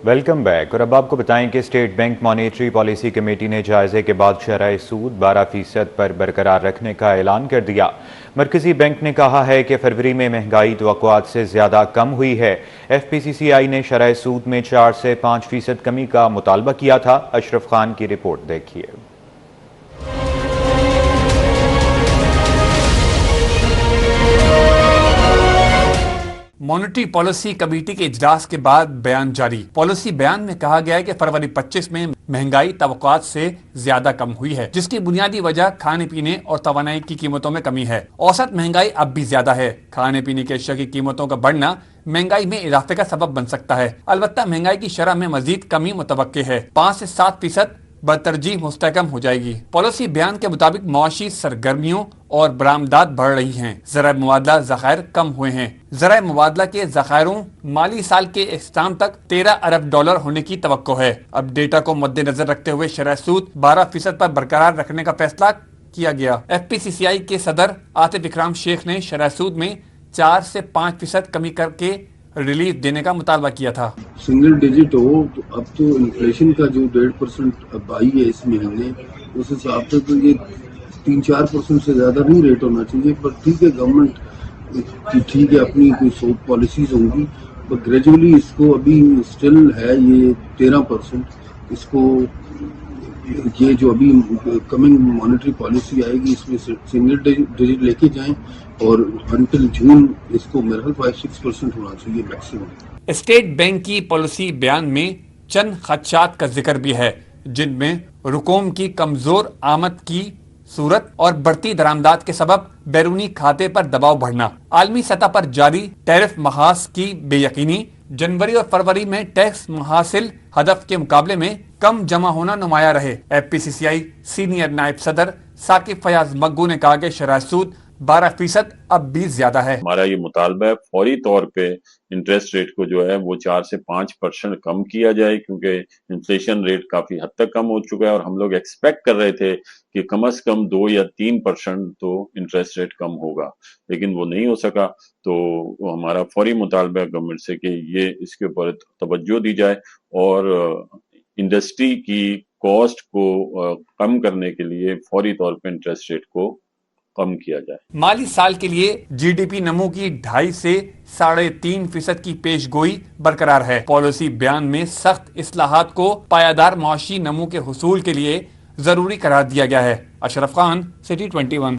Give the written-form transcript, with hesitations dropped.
Welcome back. اور اب آپ کو بتائیں کہ state bank monetary policy committee نے جائزے کے بعد شرح سود 12% پر برقرار رکھنے کا اعلان کر دیا۔ مرکزی بینک نے کہا ہے کہ فروری میں مہنگائی توقعات سے زیادہ کم ہوئی ہے۔ ایف پی سی سی آئی نے شرح سود میں 4 سے 5% کمی کا مطالبہ کیا تھا۔ اشرف خان کی رپورٹ دیکھیے۔ مانیٹری پالیسی کمیٹی کے اجلاس کے بعد بیان جاری۔ پالیسی بیان میں کہا گیا ہے کہ فروری 25 میں مہنگائی توقعات سے زیادہ کم ہوئی ہے، جس کی بنیادی وجہ کھانے پینے اور توانائی کی قیمتوں میں کمی ہے۔ اوسط مہنگائی اب بھی زیادہ ہے۔ کھانے پینے کی اشیاء کی قیمتوں کا بڑھنا مہنگائی میں اضافے کا سبب بن سکتا ہے۔ البتہ مہنگائی کی شرح میں مزید کمی متوقع ہے، 5 سے 7% بترجیح مستحکم ہو جائے گی۔ پالیسی بیان کے مطابق معاشی سرگرمیوں اور برآمدات بڑھ رہی ہیں۔ ذرائع مبادلہ ذخائر کم ہوئے ہیں۔ ذرائع مبادلہ کے ذخائروں مالی سال کے اختتام تک $13 ارب ہونے کی توقع ہے۔ اب ڈیٹا کو مد نظر رکھتے ہوئے شرح سود 12% پر برقرار رکھنے کا فیصلہ کیا گیا۔ ایف پی سی سی آئی کے صدر عاطف اکرام شیخ نے شرح سود میں 4 سے 5% کمی کر کے ریلیف دینے کا مطالبہ کیا تھا۔ سنگل ڈیجٹ ہو تو اب تو انفلیشن کا جو 1.5% اب آئی ہے اس مہینے، اس حساب سے تو یہ 3-4% سے زیادہ نہیں ریٹ ہونا چاہیے۔ پر ٹھیک ہے، گورنمنٹ ٹھیک ہے اپنی کوئی سوچ پالیسیز ہوں گی، پر گریجولی اس کو ابھی اسٹل ہے یہ 13%۔ اس کو یہ جو ابھی کمنگ مانیٹری پالیسی آئے گی اس میں سنگل ڈیجٹ لے کے جائیں، اور انٹل جون اس کو میرا 5-6% ہونا چاہیے میکسیمم۔ اسٹیٹ بینک کی پالیسی بیان میں چند خدشات کا ذکر بھی ہے، جن میں رقوم کی کمزور آمد کی صورت اور بڑھتی درآمدات کے سبب بیرونی کھاتے پر دباؤ بڑھنا، عالمی سطح پر جاری ٹیرف محاذ کی بے یقینی، جنوری اور فروری میں ٹیکس محاصل ہدف کے مقابلے میں کم جمع ہونا نمایاں رہے۔ ایف پی سی سی آئی سینئر نائب صدر ثاقب فیاض مگو نے کہا کہ شرح سود 12% اب بھی زیادہ ہے۔ ہمارا یہ مطالبہ ہے فوری طور پہ انٹرسٹ ریٹ کو جو ہے وہ 4 سے 5% کم کیا جائے، کیونکہ انفلیشن ریٹ کافی حد تک کم ہو چکا ہے، اور ہم لوگ ایکسپیکٹ کر رہے تھے کہ کم از کم 2 یا 3% تو انٹرسٹ ریٹ کم ہوگا، لیکن وہ نہیں ہو سکا۔ تو ہمارا فوری مطالبہ ہے گورنمنٹ سے کہ یہ اس کے اوپر توجہ دی جائے، اور انڈسٹری کی کاسٹ کو کم کرنے کے لیے فوری طور پہ انٹرسٹ ریٹ کو کم کیا جائے۔ مالی سال کے لیے جی ڈی پی نمو کی 2.5 سے 3.5% کی پیش گوئی برقرار ہے۔ پالیسی بیان میں سخت اصلاحات کو پائیدار معاشی نمو کے حصول کے لیے ضروری قرار دیا گیا ہے۔ اشرف خان، سٹی 21۔